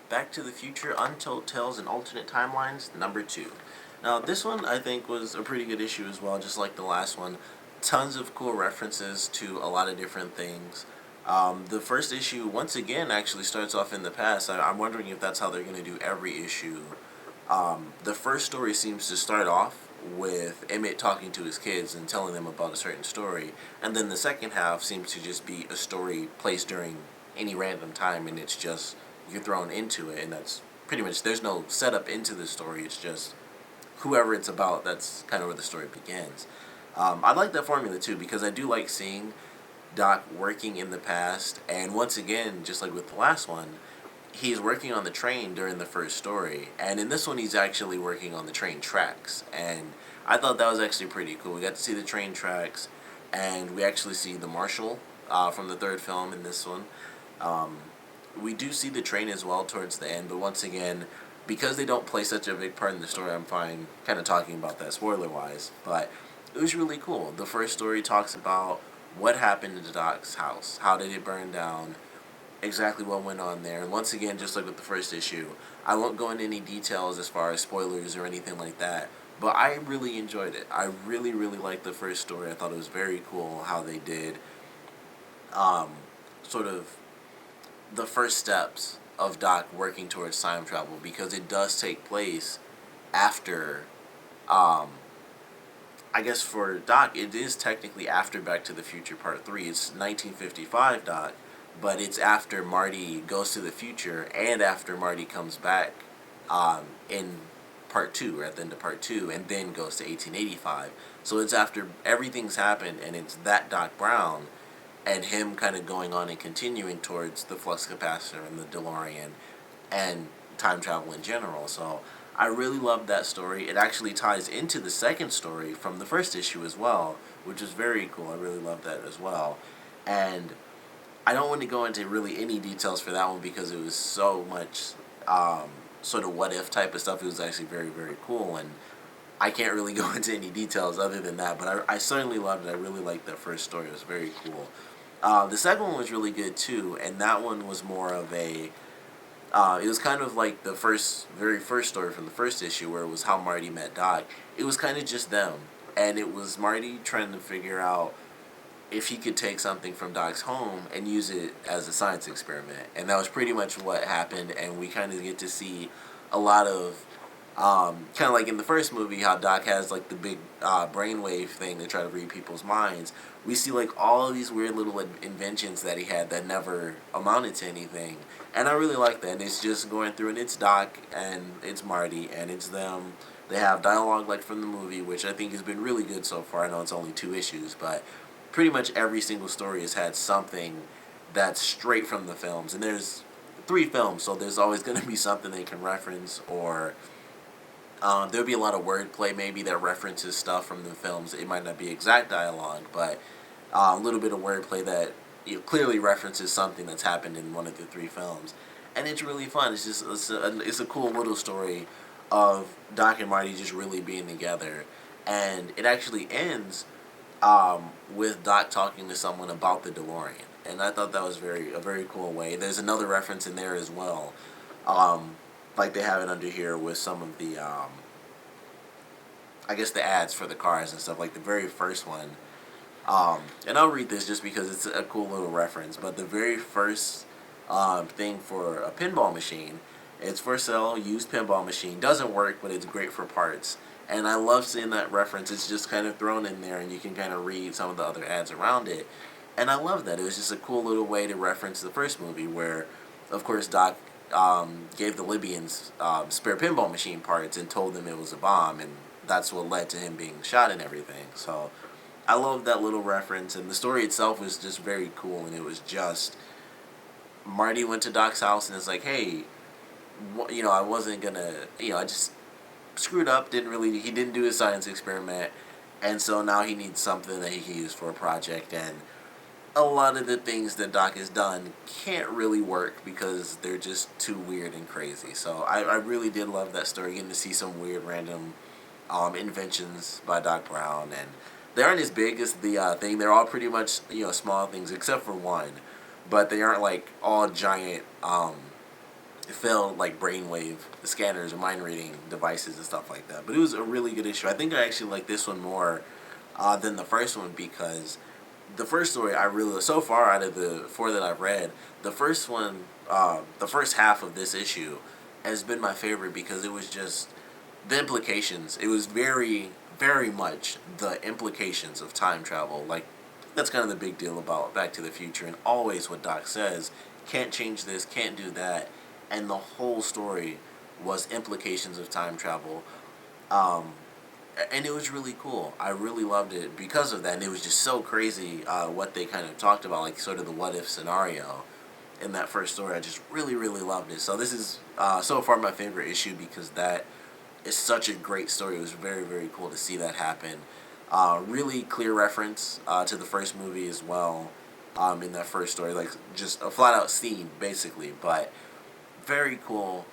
Back to the Future Untold Tales and Alternate Timelines, number 2. Now, this one I think was a pretty good issue as well, just like the last one. Tons of cool references to a lot of different things. The first issue, once again, actually starts off in the past. I'm wondering if that's how they're going to do every issue. The first story seems to start off with Emmett talking to his kids and telling them about a certain story, and then the second half seems to just be a story placed during any random time, and it's just you're thrown into it, and that's pretty much there's no setup into the story. It's just whoever it's about. That's kind of where the story begins. I like that formula too because I do like seeing Doc working in the past, and once again, just like with the last one, he's working on the train during the first story, and in this one, he's actually working on the train tracks, and I thought that was actually pretty cool. We got to see the train tracks, and we actually see the marshal from the third film in this one. Um, we do see the train as well towards the end, but once again, because they don't play such a big part in the story, I'm fine kind of talking about that spoiler wise. But it was really cool. The first story talks about what happened in the Doc's house, how did it burn down, exactly what went on there. And once again, just like with the first issue, I won't go into any details as far as spoilers or anything like that. But I really enjoyed it. I really, really liked the first story. I thought it was very cool how they did um, sort of the first steps of Doc working towards time travel because it does take place after, um, I guess for Doc, it is technically after Back to the Future Part 3. It's 1955 Doc, but it's after Marty goes to the future and after Marty comes back in Part 2, or at the end of Part 2, and then goes to 1885. So it's after everything's happened and it's that Doc Brown and him kind of going on and continuing towards the flux capacitor and the DeLorean and time travel in general. So I really loved that story. It actually ties into the second story from the first issue as well, which is very cool. I really love that as well. And I don't want to go into really any details for that one because it was so much sort of what if type of stuff. It was actually very, very cool. And I can't really go into any details other than that, but I certainly loved it. I really liked that first story. It was very cool. The second one was really good too, and that one was more of a. It was kind of like the very first story from the first issue, where it was how Marty met Doc. It was kind of just them, and it was Marty trying to figure out if he could take something from Doc's home and use it as a science experiment, and that was pretty much what happened. And we kind of get to see a lot of kind of like in the first movie, how Doc has like the big brainwave thing to try to read people's minds. We see like all of these weird little inventions that he had that never amounted to anything, and I really like that. And it's just going through, and it's Doc and it's Marty and it's them. They have dialogue like from the movie, which I think has been really good so far. I know it's only 2 issues, but pretty much every single story has had something that's straight from the films. And there's 3 films, so there's always going to be something they can reference, or there'll be a lot of wordplay maybe that references stuff from the films. It might not be exact dialogue, but a little bit of wordplay that clearly references something that's happened in one of the 3 films. And it's really fun. It's a cool little story of Doc and Marty just really being together. And it actually ends with Doc talking to someone about the DeLorean. And I thought that was a very cool way. There's another reference in there as well. Um, like they have it under here with some of the I guess the ads for the cars and stuff, like the very first one. And I'll read this just because it's a cool little reference. But the very first thing for a pinball machine, it's for sale, used pinball machine. Doesn't work, but it's great for parts. And I love seeing that reference. It's just kind of thrown in there, and you can kind of read some of the other ads around it. And I love that. It was just a cool little way to reference the first movie, where, of course, Doc gave the Libyans spare pinball machine parts and told them it was a bomb, and that's what led to him being shot and everything. So I love that little reference, and the story itself was just very cool. And it was just Marty went to Doc's house and it's like, hey, I wasn't gonna, I just screwed up. He didn't do his science experiment, and so now he needs something that he can use for a project. And a lot of the things that Doc has done can't really work because they're just too weird and crazy. So I really did love that story, getting to see some weird random inventions by Doc Brown. And they aren't as big as the thing. They're all pretty much small things except for one, but they aren't like all giant it failed like brainwave scanners or mind reading devices and stuff like that. But it was a really good issue. I think I actually like this one more than the first one because the first story I really, so far out of the four that I've read, the first one, the first half of this issue has been my favorite because it was just the implications. It was very, very much the implications of time travel. Like, that's kind of the big deal about Back to the Future, and always what Doc says, can't change this, can't do that, and the whole story was implications of time travel. Um, and it was really cool. I really loved it because of that, and it was just so crazy what they kind of talked about, like sort of the what if scenario in that first story. I just really, really loved it. So this is so far my favorite issue because that is such a great story. It was very, very cool to see that happen. Really clear reference to the first movie as well in that first story, like just a flat out scene basically, but very cool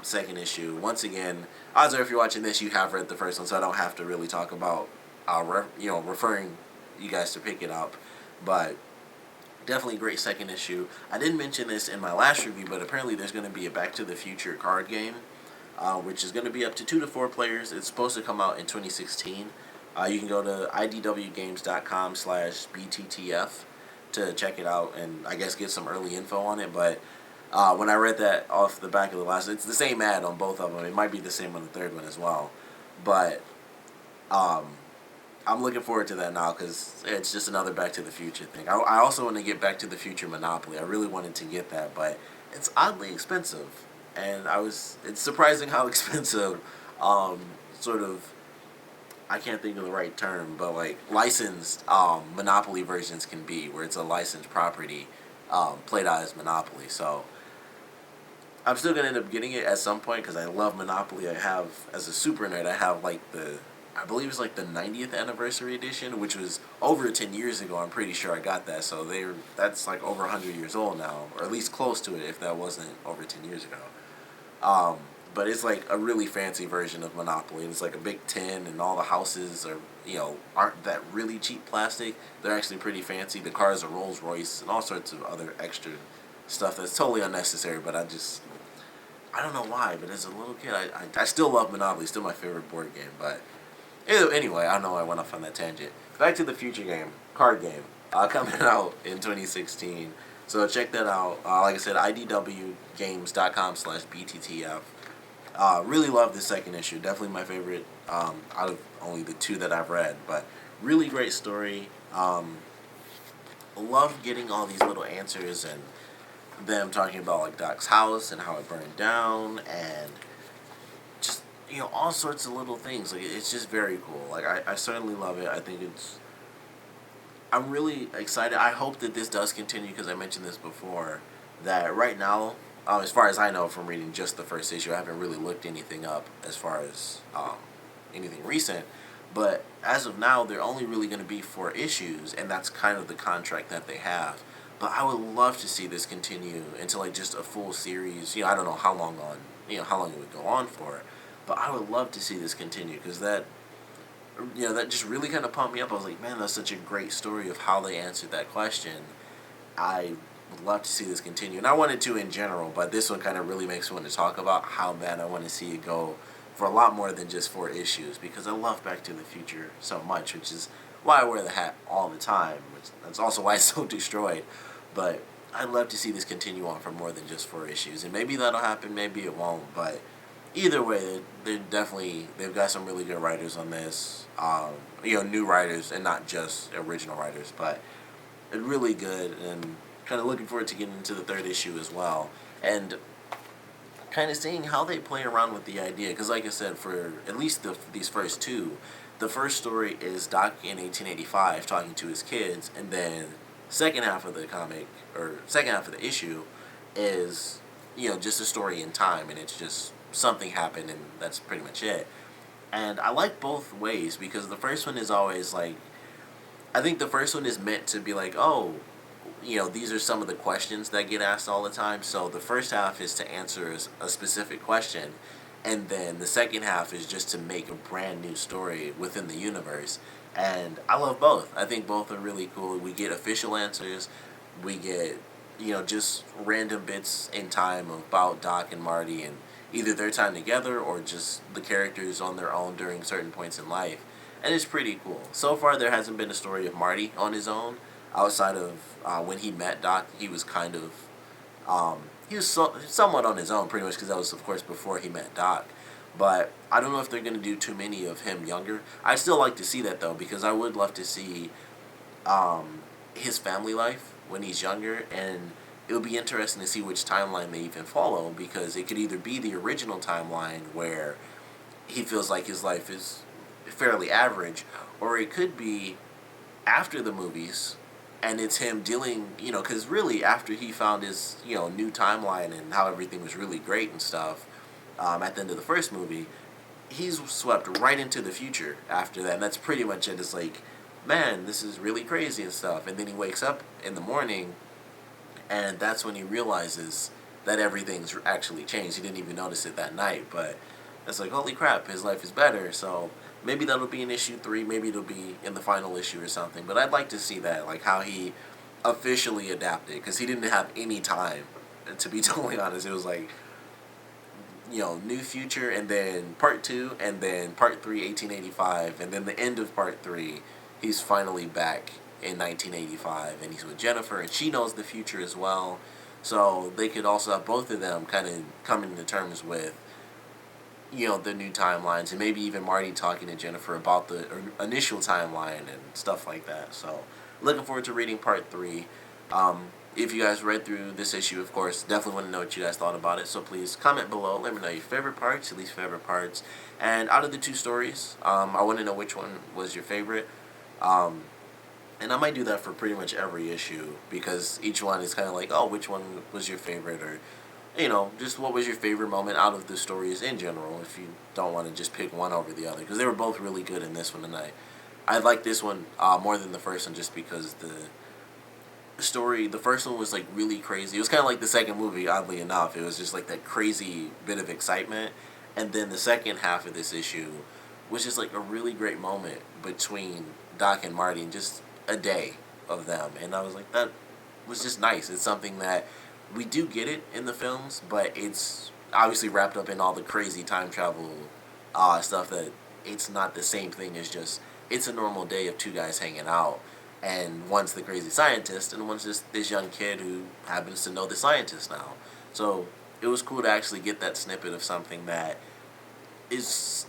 second issue. Once again, odds are if you're watching this, you have read the first one, so I don't have to really talk about, referring you guys to pick it up. But definitely great second issue. I didn't mention this in my last review, but apparently there's going to be a Back to the Future card game, which is going to be up to 2 to 4 players. It's supposed to come out in 2016. You can go to idwgames.com/BTTF to check it out and I guess get some early info on it. But when I read that off the back of the last, it's the same ad on both of them. It might be the same on the third one as well. But um, I'm looking forward to that now because it's just another Back to the Future thing. I also want to get Back to the Future Monopoly. I really wanted to get that, but it's oddly expensive. And it's surprising how expensive, sort of, I can't think of the right term, but like licensed Monopoly versions can be, where it's a licensed property played out as Monopoly. So I'm still gonna end up getting it at some point because I love Monopoly. I have, as a super nerd, I have like I believe it's like the 90th anniversary edition, which was over 10 years ago. I'm pretty sure I got that. So that's like over 100 years old now, or at least close to it if that wasn't over 10 years ago. Um, but it's like a really fancy version of Monopoly, and it's like a big tin, and all the houses are, aren't that really cheap plastic. They're actually pretty fancy. The cars are Rolls Royce and all sorts of other extra stuff that's totally unnecessary. But I don't know why, but as a little kid, I still love Monopoly. Still my favorite board game. But anyway, I don't know why I went off on that tangent. Back to the Future game, card game, coming out in 2016. So check that out. Like I said, idwgames.com/BTTF. Really love this second issue. Definitely my favorite out of only the two that I've read. But really great story. Love getting all these little answers and them talking about like Doc's house and how it burned down and just all sorts of little things. Like it's just very cool. Like I certainly love it. I think I'm really excited. I hope that this does continue because I mentioned this before. That right now, as far as I know from reading just the first issue, I haven't really looked anything up as far as anything recent. But as of now, they're only really going to be 4 issues, and that's kind of the contract that they have. But I would love to see this continue into like just a full series. I don't know how long how long it would go on for, but I would love to see this continue because that just really kind of pumped me up. I was like, man, that's such a great story of how they answered that question. I would love to see this continue, and I wanted to in general, but this one kind of really makes me want to talk about how bad I want to see it go for a lot more than just 4 issues because I love Back to the Future so much, which is why I wear the hat all the time. That's also why it's so destroyed. But I'd love to see this continue on for more than just 4 issues, and maybe that'll happen, maybe it won't. But either way, they've got some really good writers on this. New writers and not just original writers, but it's really good. And kind of looking forward to getting into the 3rd issue as well, and kind of seeing how they play around with the idea. Because, like I said, for at least these first 2, the first story is Doc in 1885 talking to his kids, and then second half of the comic or second half of the issue is just a story in time, and it's just something happened, and that's pretty much it. And I like both ways because the first one is always like, I think the first one is meant to be like, oh, these are some of the questions that get asked all the time. So the first half is to answer a specific question, and then the second half is just to make a brand new story within the universe. And I love both. I think both are really cool. We get official answers. We get just random bits in time about Doc and Marty and either their time together or just the characters on their own during certain points in life. And it's pretty cool. So far, there hasn't been a story of Marty on his own outside of when he met Doc. He was kind of somewhat on his own, pretty much, because that was, of course, before he met Doc. But I don't know if they're going to do too many of him younger. I'd still like to see that, though, because I would love to see his family life when he's younger, and it would be interesting to see which timeline they even follow, because it could either be the original timeline where he feels like his life is fairly average, or it could be after the movies, and it's him dealing, because really after he found his, new timeline and how everything was really great and stuff, at the end of the first movie, he's swept right into the future after that, and that's pretty much it. It's like, man, this is really crazy and stuff, and then he wakes up in the morning, and that's when he realizes that everything's actually changed. He didn't even notice it that night, but it's like, holy crap, his life is better. So maybe that'll be in issue 3, maybe it'll be in the final issue or something, but I'd like to see that, like how he officially adapted, because he didn't have any time, to be totally honest. It was like, New Future, and then Part 2, and then Part 3, 1885, and then the end of Part 3, he's finally back in 1985, and he's with Jennifer, and she knows the future as well. So they could also have both of them kind of coming to terms with, the new timelines, and maybe even Marty talking to Jennifer about the initial timeline and stuff like that. So looking forward to reading Part 3. If you guys read through this issue, of course, definitely want to know what you guys thought about it. So please comment below. Let me know your favorite parts, your least favorite parts. And out of the 2 stories, I want to know which one was your favorite. And I might do that for pretty much every issue, because each one is kind of like, oh, which one was your favorite? Or, just what was your favorite moment out of the stories in general, if you don't want to just pick one over the other. Because they were both really good in this one tonight. I like this one more than the first one, just because the first one was like really crazy. It was kind of like the second movie, oddly enough. It was just like that crazy bit of excitement. And then the second half of this issue was just like a really great moment between Doc and Marty, and just a day of them. And I was like, that was just nice. It's something that we do get it in the films, but it's obviously wrapped up in all the crazy time travel stuff, that it's not the same thing as just, it's a normal day of 2 guys hanging out, and one's the crazy scientist and one's just this young kid who happens to know the scientist now. So it was cool to actually get that snippet of something that is,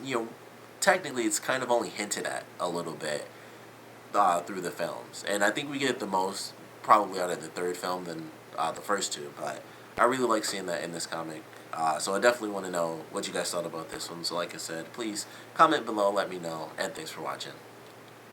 technically it's kind of only hinted at a little bit through the films. And I think we get the most probably out of the third film than the first 2, but I really like seeing that in this comic. So I definitely want to know what you guys thought about this one. So like I said, please comment below, let me know, and thanks for watching.